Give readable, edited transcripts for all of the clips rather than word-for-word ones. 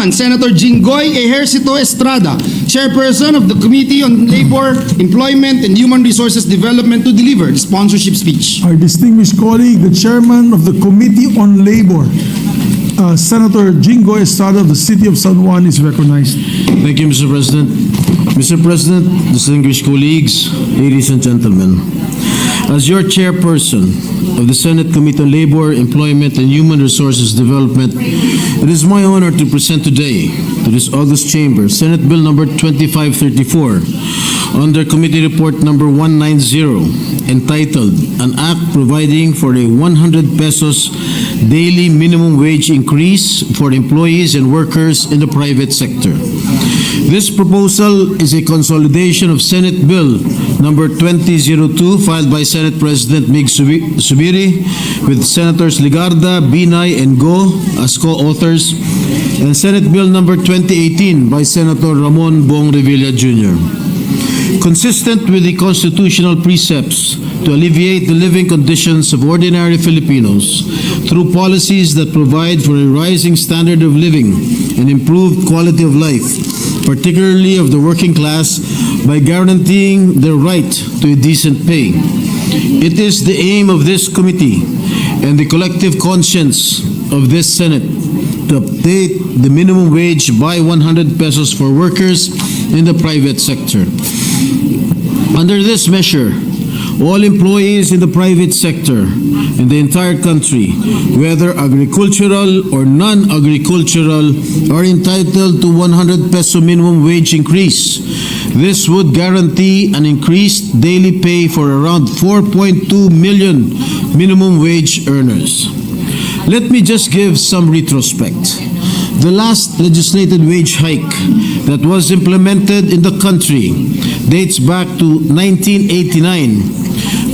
1, Senator Jinggoy Ejercito Estrada, Chairperson of the Committee on Labor, Employment, and Human Resources Development, to deliver the sponsorship speech. Our distinguished colleague, the Chairman of the Committee on Labor, Senator Jingo Estrada of the City of San Juan, is recognized. Thank you, Mr. President. Mr. President, distinguished colleagues, ladies and gentlemen, as your chairperson of the Senate Committee on Labor, Employment, and Human Resources Development, it is my honor to present today to this august chamber Senate Bill number 2534 under Committee Report number 190, entitled An Act Providing for a 100 pesos daily minimum wage increase for employees and workers in the private sector. This proposal is a consolidation of Senate Bill number 2002 filed by Senate President Mig Subiri with Senators Ligarda, Binay, and Go as co-authors, and Senate Bill number 2018 by Senator Ramon Bong Revilla Jr. Consistent with the constitutional precepts to alleviate the living conditions of ordinary Filipinos through policies that provide for a rising standard of living and improved quality of life, particularly of the working class, by guaranteeing their right to a decent pay. It is the aim of this committee and the collective conscience of this Senate to update the minimum wage by 100 pesos for workers in the private sector. Under this measure, all employees in the private sector in the entire country, whether agricultural or non-agricultural, are entitled to 100 peso minimum wage increase. This would guarantee an increased daily pay for around 4.2 million minimum wage earners. Let me just give some retrospect. The last legislated wage hike that was implemented in the country dates back to 1989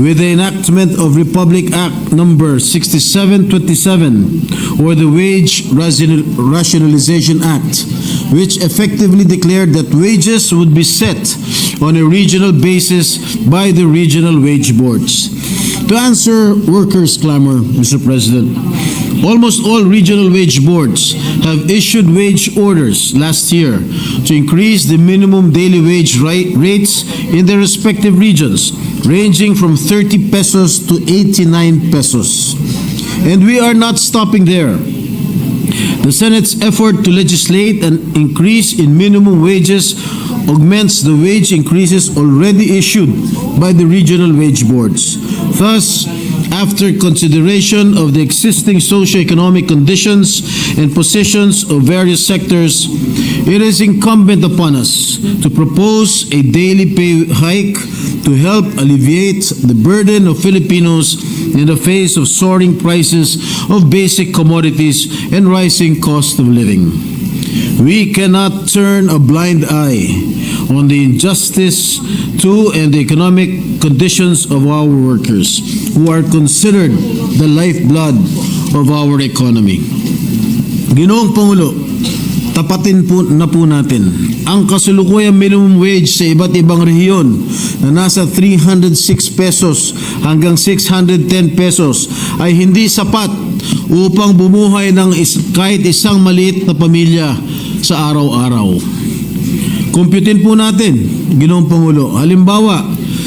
with the enactment of Republic Act number 6727, or the Wage Rationalization Act, which effectively declared that wages would be set on a regional basis by the regional wage boards. To answer workers' clamor, Mr. President, almost all regional wage boards have issued wage orders last year to increase the minimum daily wage rates in their respective regions, ranging from 30 pesos to 89 pesos. And we are not stopping there. The Senate's effort to legislate an increase in minimum wages augments the wage increases already issued by the regional wage boards. Thus, after consideration of the existing socioeconomic conditions and positions of various sectors, it is incumbent upon us to propose a daily pay hike to help alleviate the burden of Filipinos in the face of soaring prices of basic commodities and rising cost of living. We cannot turn a blind eye on the injustice to and the economic conditions of our workers, who are considered the lifeblood of our economy. Ginoong Pangulo, tapatin po natin ang kasalukuyang minimum wage sa iba't ibang rehiyon na nasa 306 pesos hanggang 610 pesos ay hindi sapat upang bumuhay ng kahit isang maliit na pamilya sa araw-araw. Kumputin po natin, Ginoong Pangulo. Halimbawa,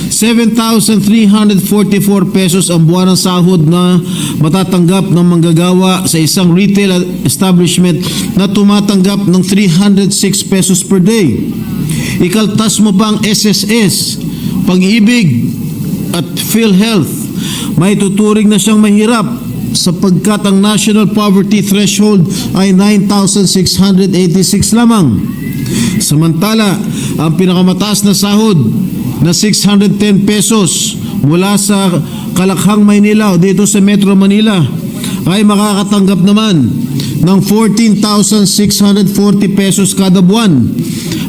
7,344 pesos ang buwan ng sahod na matatanggap ng manggagawa sa isang retail establishment na tumatanggap ng 306 pesos per day. Ikaltas mo pa ang SSS, Pag-ibig at PhilHealth. May tuturing na siyang mahirap sapagkat ang national poverty threshold ay 9,686 lamang. Samantala, ang pinakamataas na sahod na 610 pesos mula sa Kalakhang, Maynila o dito sa Metro Manila ay makakatanggap naman ng 14,640 pesos kada buwan.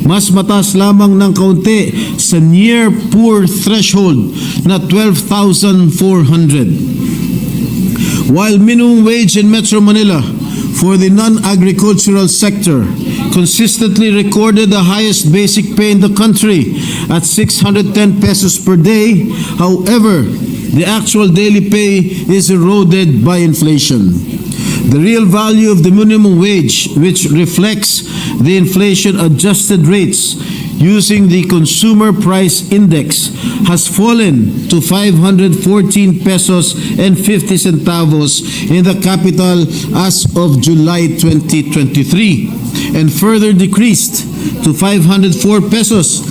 Mas mataas lamang ng kaunti sa near poor threshold na 12,400. While minimum wage in Metro Manila for the non-agricultural sector consistently recorded the highest basic pay in the country at 610 pesos per day. However, the actual daily pay is eroded by inflation. The real value of the minimum wage, which reflects the inflation-adjusted rates using the Consumer Price Index, has fallen to 514 pesos and 50 centavos in the capital as of July 2023 and further decreased to 504 pesos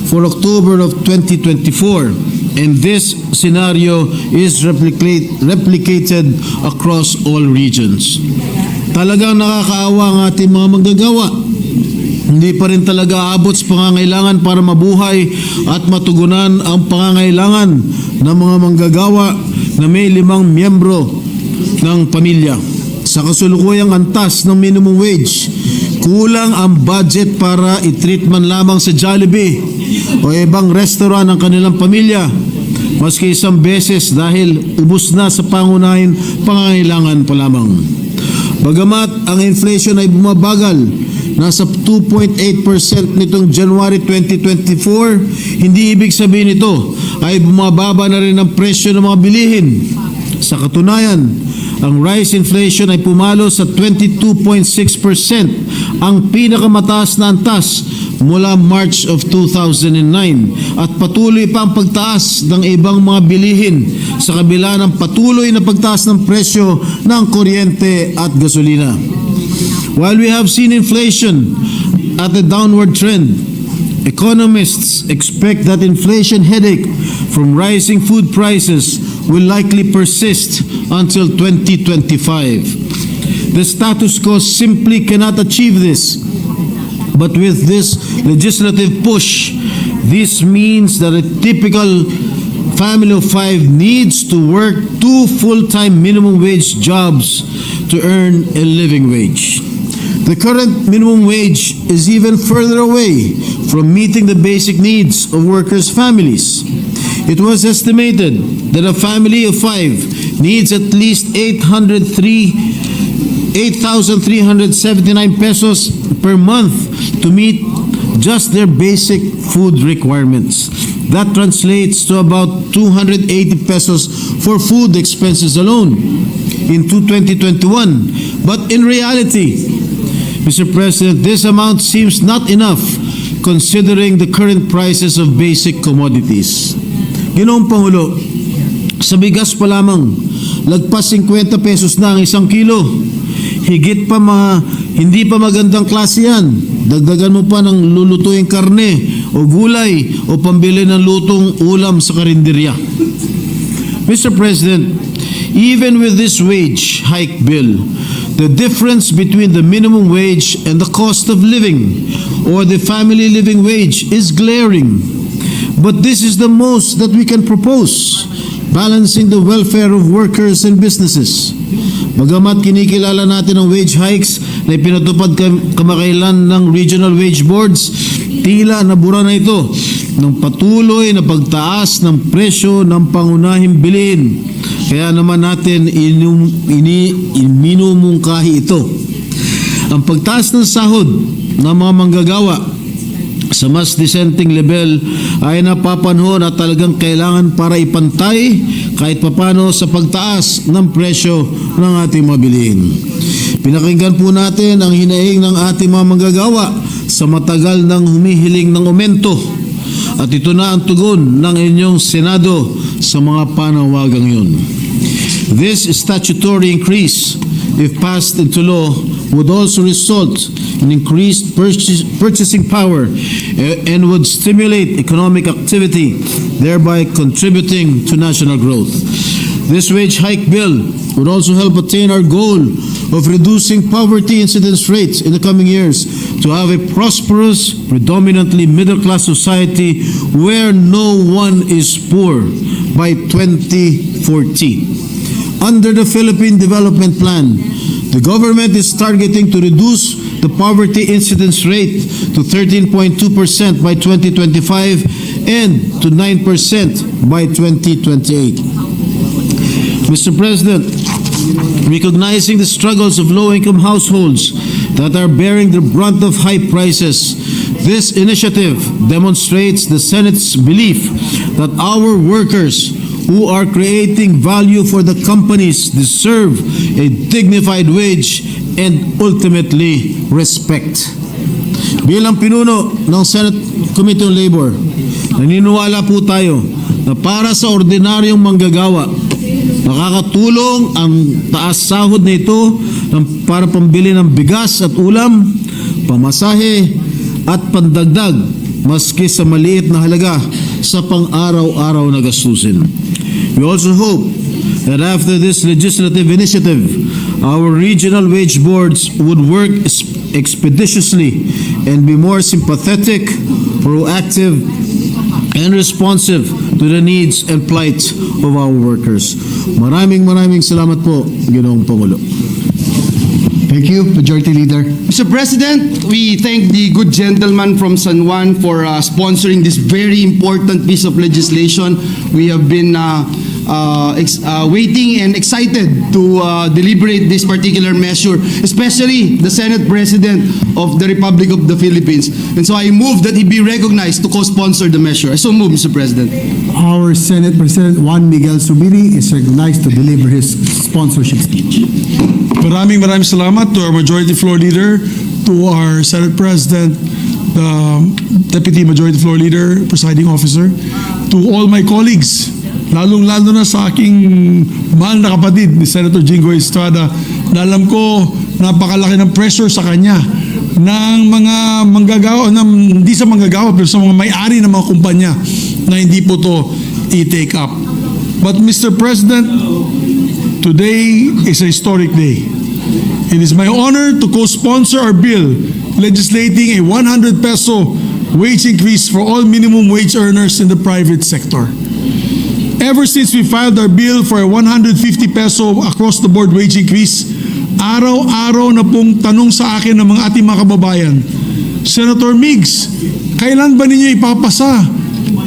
for October of 2024. And this scenario is replicated across all regions. Talagang nakakaawa ang ating mga manggagawa. Hindi pa rin talaga aabot sa pangangailangan para mabuhay at matugunan ang pangangailangan ng mga manggagawa na may 5 miyembro ng pamilya. Sa kasulukuyang antas ng minimum wage, kulang ang budget para i-treat man lamang sa Jollibee o ibang restaurant ang kanilang pamilya, maski isang beses dahil ubos na sa pangunahing pangangailangan pa lamang. Bagamat ang inflation ay bumabagal, nasa 2.8% nitong January 2024, hindi ibig sabihin nito ay bumababa na rin ang presyo ng mga bilihin. Sa katunayan, ang rice inflation ay pumalo sa 22.6%, ang pinakamataas na antas mula March of 2009, at patuloy pa ang pagtaas ng ibang mga bilihin sa kabila ng patuloy na pagtaas ng presyo ng kuryente at gasolina. While we have seen inflation at a downward trend, economists expect that inflation headache from rising food prices will likely persist until 2025. The status quo simply cannot achieve this. But with this legislative push, this means that a typical family of 5 needs to work 2 full-time minimum wage jobs to earn a living wage. The current minimum wage is even further away from meeting the basic needs of workers' families. It was estimated that a family of 5 needs at least 8,379 pesos per month to meet just their basic food requirements. That translates to about 280 pesos for food expenses alone in 2021. But in reality, Mr. President, this amount seems not enough considering the current prices of basic commodities. Ginoong Pangulo, sa bigas pa lamang, lagpas 50 pesos na ang 1 kilo. Higit pa hindi pa magandang klase yan. Dagdagan mo pa ng lulutuing karne o gulay o pambili ng lutong ulam sa karinderya. Mr. President, even with this wage hike bill, the difference between the minimum wage and the cost of living or the family living wage is glaring. But this is the most that we can propose, balancing the welfare of workers and businesses. Bagamat kinikilala natin ang wage hikes na ipinatupad kamakailan ng regional wage boards, tila nabura na ito ng patuloy na pagtaas ng presyo ng pangunahing bilihin. Kaya naman natin minumungkahi ito. Ang pagtaas ng sahod ng mga manggagawa sa mas dissenting level ay napapanahon at talagang kailangan para ipantay kahit papano sa pagtaas ng presyo ng ating mga bilihin. Pinakinggan po natin ang hinaing ng ating mga manggagawa sa matagal ng humihiling ng aumento, at ito na ang tugon ng inyong Senado sa mga panawagang yun. This statutory increase, if passed into law, would also result in increased purchasing power and would stimulate economic activity, thereby contributing to national growth. This wage hike bill would also help attain our goal of reducing poverty incidence rates in the coming years to have a prosperous, predominantly middle-class society where no one is poor by 2040. Under the Philippine Development Plan, the government is targeting to reduce the poverty incidence rate to 13.2% by 2025 and to 9% by 2028. Mr. President, recognizing the struggles of low-income households that are bearing the brunt of high prices, this initiative demonstrates the Senate's belief that our workers who are creating value for the companies deserve a dignified wage and ultimately respect. Bilang pinuno ng Senate Committee on Labor, naniniwala po tayo na para sa ordinaryong manggagawa, makakatulong ang taas sahod na ito para pambili ng bigas at ulam, pamasahe at pandagdag maski sa maliit na halaga sa pang-araw-araw na gastusin. We also hope that after this legislative initiative, our regional wage boards would work expeditiously and be more sympathetic, proactive, and responsive to the needs and plight of our workers. Maraming salamat po, Ginoong Pangulo. Thank you, Majority Leader. Mr. President, we thank the good gentleman from San Juan for sponsoring this very important piece of legislation. We have been waiting and excited to deliberate this particular measure, especially the Senate President of the Republic of the Philippines. And so I move that he be recognized to co-sponsor the measure. I so move, Mr. President. Our Senate President Juan Miguel Zubiri is recognized to deliver his sponsorship speech. Maraming salamat to our Majority Floor Leader, to our Senate President, the Deputy Majority Floor Leader, Presiding Officer, to all my colleagues, lalong-lalo na sa aking mahal na kapatid ni Senator Jingo Estrada, na alam ko napakalaki ng pressure sa kanya ng mga manggagawa, hindi sa manggagawa, pero sa mga may-ari ng mga kumpanya na hindi po to i-take up. But Mr. President, today is a historic day. It is my honor to co-sponsor our bill legislating a 100 peso wage increase for all minimum wage earners in the private sector. Ever since we filed our bill for a 150 peso across-the-board wage increase, araw-araw na pong tanong sa akin ng mga ating mga kababayan, Senator Migs, kailan ba ninyo ipapasa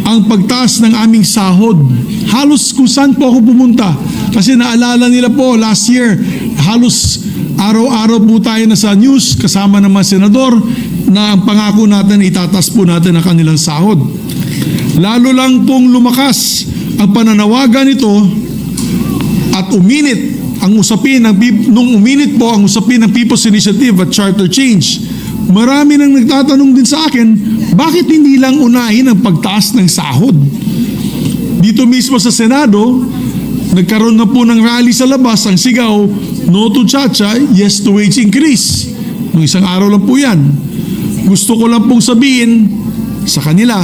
ang pagtaas ng aming sahod? Halos kung saan po ako pumunta. Kasi naalala nila po last year, halos araw-araw po tayo na sa news kasama ng mga senador na ang pangako natin, itataas po natin ang kanilang sahod. Lalo lang pong lumakas ang pananawagan nito at uminit ang usapin nung uminit po ang usapin ng People's Initiative at Charter Change. Marami nang nagtatanong din sa akin, bakit hindi lang unahin ang pagtaas ng sahod? Dito mismo sa Senado, nagkaroon na po ng rally sa labas, ang sigaw, no to Chacha, yes to wage increase. Nung isang araw lang po yan. Gusto ko lang pong sabihin sa kanila,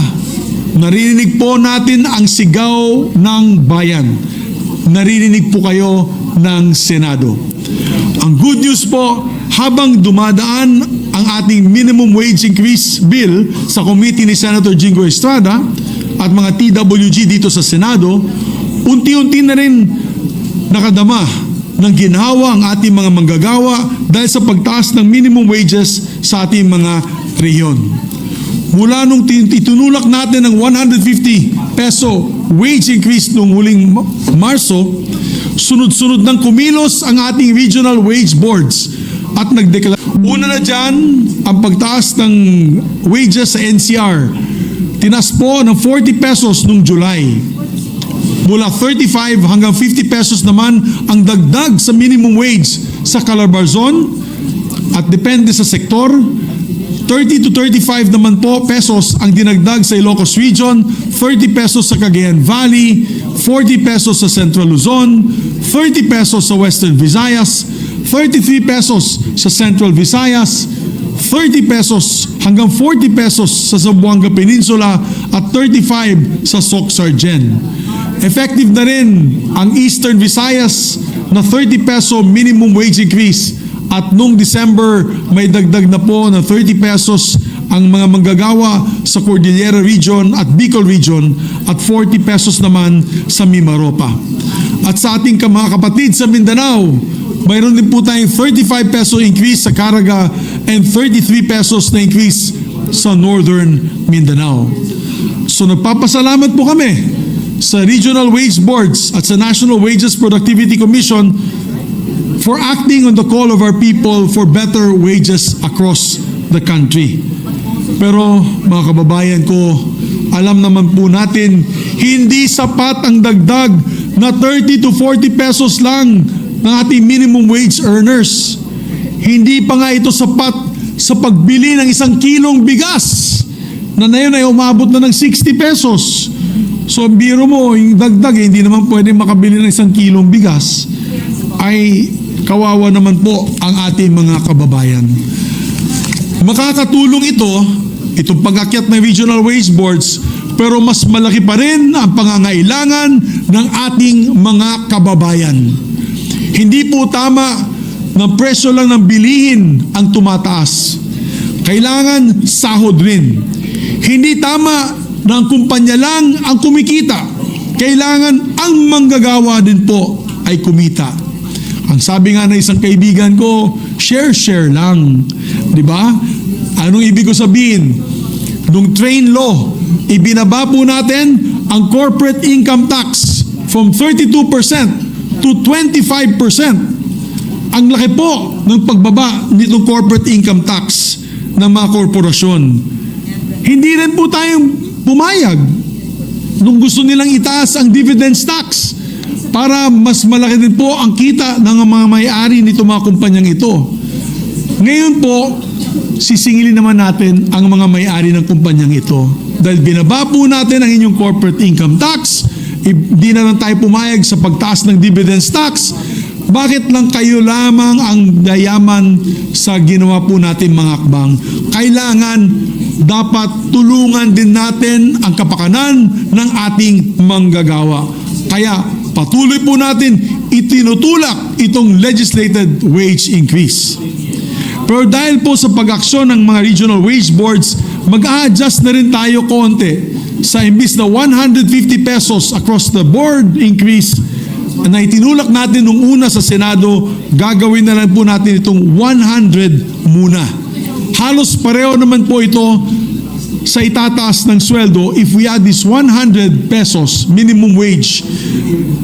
naririnig po natin ang sigaw ng bayan. Naririnig po kayo ng Senado. Ang good news po, habang dumadaan ang ating minimum wage increase bill sa committee ni Senator Jingo Estrada at mga TWG dito sa Senado, unti-unti na rin nakadama ng ginhawa ang ating mga manggagawa dahil sa pagtaas ng minimum wages sa ating mga rehiyon. Mula nung itunulak natin ng 150 peso wage increase noong huling Marso, sunod-sunod ng kumilos ang ating regional wage boards at nagdeklara. Una na dyan, ang pagtaas ng wages sa NCR. Tinas po ng 40 pesos noong July. Mula 35 hanggang 50 pesos naman ang dagdag sa minimum wage sa Calabarzon at depende sa sektor. 30 to 35 naman po pesos ang dinagdag sa Ilocos Region, 30 pesos sa Cagayan Valley, 40 pesos sa Central Luzon, 30 pesos sa Western Visayas, 33 pesos sa Central Visayas, 30 pesos hanggang 40 pesos sa Zamboanga Peninsula at 35 sa Soc-Sargen. Effective na rin ang Eastern Visayas na 30 peso minimum wage increase at noong December may dagdag na po ng 30 pesos ang mga manggagawa sa Cordillera Region at Bicol Region at 40 pesos naman sa Mimaropa. At sa ating mga kapatid sa Mindanao, mayroon din po tayong 35 peso increase sa Caraga and 33 pesos na increase sa Northern Mindanao. So nagpapasalamat po kami sa Regional Wage Boards at sa National Wages Productivity Commission for acting on the call of our people for better wages across the country. Pero mga kababayan ko, alam naman po natin, Hindi sapat ang dagdag na 30 to 40 pesos lang ng ating minimum wage earners. Hindi pa nga ito sapat sa pagbili ng 1 kilong bigas na ngayon ay umabot na ng 60 pesos. So biro mo, yung dagdag, hindi naman pwede makabili ng 1 kilong bigas, ay kawawa naman po ang ating mga kababayan. Makakatulong itong pag-akyat ng regional wage boards, pero mas malaki pa rin ang pangangailangan ng ating mga kababayan. Hindi po tama na presyo lang ng bilihin ang tumataas. Kailangan sahod rin. Hindi tama na ang kumpanya lang ang kumikita. Kailangan ang manggagawa din po ay kumita. Ang sabi nga ng isang kaibigan ko, share lang. Di ba? Anong ibig ko sabihin? Nung train law, ibinaba po natin ang corporate income tax from 32% to 25%. Ang laki po ng pagbaba nitong corporate income tax ng mga korporasyon. Hindi rin po tayong pumayag nung gusto nilang itaas ang dividends tax para mas malaki din po ang kita ng mga may-ari nito mga kumpanyang ito. Ngayon po, sisingilin naman natin ang mga may-ari ng kumpanyang ito. Dahil binaba po natin ang inyong corporate income tax, hindi na lang tayo pumayag sa pagtaas ng dividends tax. Bakit lang kayo lamang ang dayaman sa ginawa po natin mga akbang? Kailangan dapat tulungan din natin ang kapakanan ng ating manggagawa. Kaya patuloy po natin itinutulak itong legislated wage increase. Pero dahil po sa pag-aksyon ng mga regional wage boards, mag-a-adjust na rin tayo konti sa imbis na 150 pesos across the board increase na itinulak natin nung una sa Senado, gagawin na lang po natin itong 100 muna. Halos pareho naman po ito sa itataas ng sweldo if we add this 100 pesos minimum wage,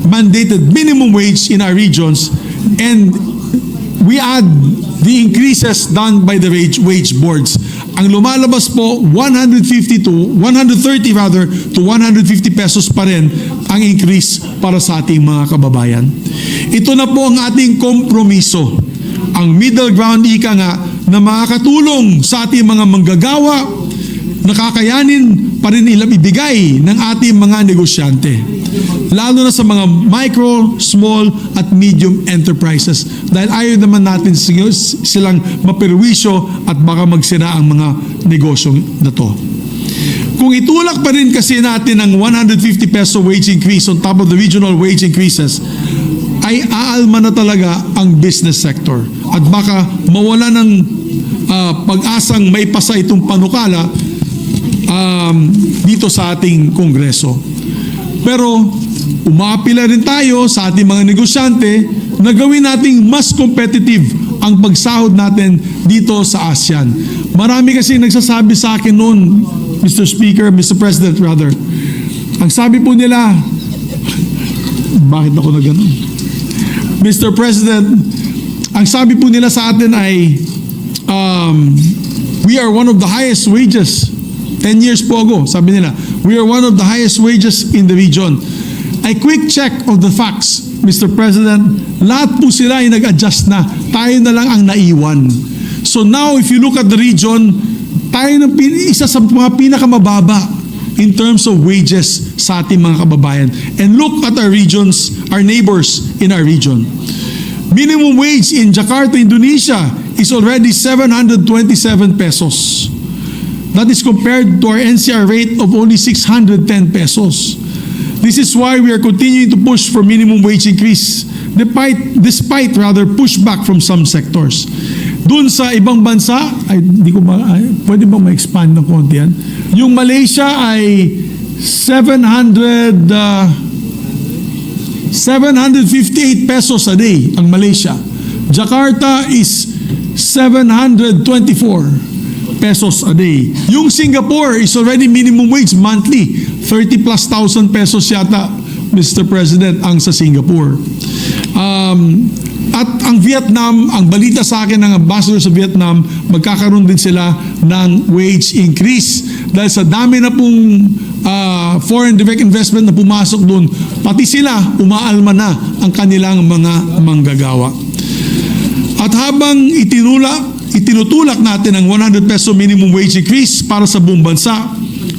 mandated minimum wage in our regions, and we add the increases done by the wage boards. Ang lumalabas po 130 to 150 pesos pa rin ang increase para sa ating mga kababayan. Ito na po ang ating kompromiso. Ang middle ground ika nga na makakatulong sa ating mga manggagawa, nakakayanin pa rin ibigay ng ating mga negosyante. Lalo na sa mga micro, small at medium enterprises. Dahil ayaw naman natin silang maperwisyo at baka magsira ang mga negosyong na to. Kung itulak pa rin kasi natin ang 150 peso wage increase on top of the regional wage increases, ay aalma na talaga ang business sector. At baka mawala ng pag-asang may pasa itong panukala dito sa ating Kongreso. Pero umapila rin tayo sa ating mga negosyante na gawin nating mas competitive ang pagsahod natin dito sa ASEAN. Marami kasi nagsasabi sa akin noon, Mr. Speaker, Mr. President rather, ang sabi po nila, bakit ako na ganun? Mr. President, ang sabi po nila sa atin ay we are one of the highest wages. 10 years po ago, sabi nila, we are one of the highest wages in the region. A quick check of the facts, Mr. President, lahat po sila ay nag-adjust na. Tayo na lang ang naiwan. So now, if you look at the region, tayo ng isa sa mga pinakamababa in terms of wages sa ating mga kababayan. And look at our regions, our neighbors in our region. Minimum wage in Jakarta, Indonesia is already 727 pesos. That is compared to our NCR rate of only 610 pesos. This is why we are continuing to push for minimum wage increase despite pushback from some sectors. Doon sa ibang bansa, pwede ba ma-expand ng konti yan? Yung Malaysia ay 758 pesos a day ang Malaysia. Jakarta is 724 pesos a day. Yung Singapore is already minimum wage monthly. 30 plus thousand pesos yata, Mr. President, ang sa Singapore. At ang Vietnam, ang balita sa akin ng ambassador sa Vietnam, magkakaroon din sila ng wage increase. Dahil sa dami na pong foreign direct investment na pumasok doon, pati sila umaalma na ang kanilang mga manggagawa. At habang itinutulak natin ang 100 peso minimum wage increase para sa buong bansa,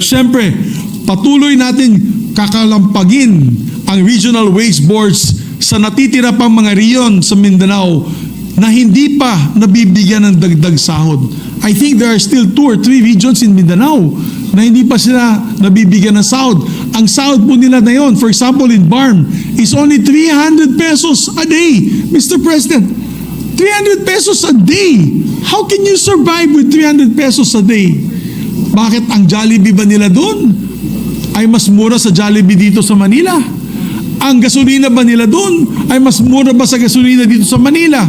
syempre, patuloy natin kakalampagin ang regional wage boards sa natitira pang mga riyon sa Mindanao na hindi pa nabibigyan ng dagdag sahod. I think there are still 2 or 3 regions in Mindanao na hindi pa sila nabibigyan ng sahod. Ang sahod po nila na yon, for example in BARM, is only 300 pesos a day. Mr. President, 300 pesos a day. How can you survive with 300 pesos a day? Bakit ang Jollibee ba nila doon ay mas mura sa Jollibee dito sa Manila? Ang gasolina ba nila doon ay mas mura ba sa gasolina dito sa Manila?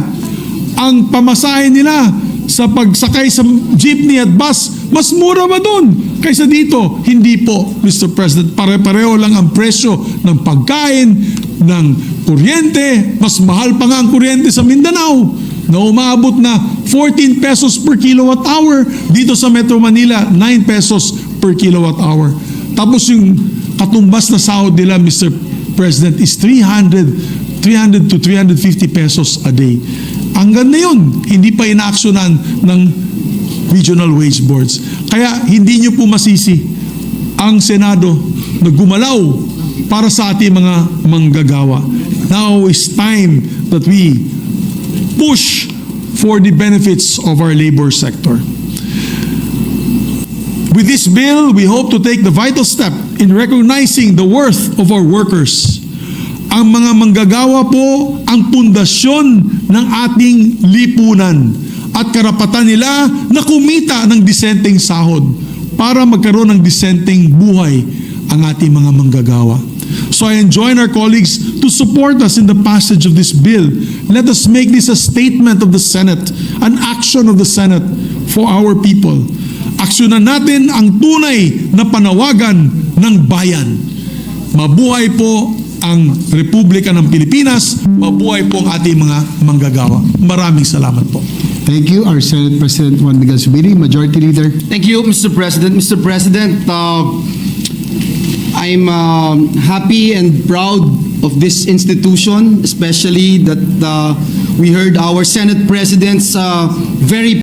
Ang pamasahe nila sa pagsakay sa jeepney at bus, mas mura ba doon kaysa dito? Hindi po, Mr. President. Pare-pareho lang ang presyo ng pagkain, ng kuryente. Mas mahal pa nga ang kuryente sa Mindanao na umaabot na 14 pesos per kilowatt hour. Dito sa Metro Manila, 9 pesos per kilowatt hour. Tapos yung katumbas na sahod nila, Mr. President, is 300 to 350 pesos a day. Hanggang na yun, hindi pa inaaksyonan ng regional wage boards. Kaya hindi nyo po masisi ang Senado na gumalaw para sa ating mga manggagawa. Now is time that we push for the benefits of our labor sector. With this bill, we hope to take the vital step in recognizing the worth of our workers. Ang mga manggagawa po ang pundasyon ng ating lipunan at karapatan nila na kumita ng disenteng sahod para magkaroon ng disenteng buhay ang ating mga manggagawa. So I enjoin our colleagues to support us in the passage of this bill. Let us make this a statement of the Senate, an action of the Senate for our people. Aksyonan natin ang tunay na panawagan ng bayan. Mabuhay po ang Republika ng Pilipinas, mabuhay po ang ating mga manggagawa. Maraming salamat po. Thank you, our Senate President Juan Miguel Zubiri, Majority Leader. Thank you, Mr. President. Mr. President, I'm happy and proud of this institution, especially that we heard our Senate President's very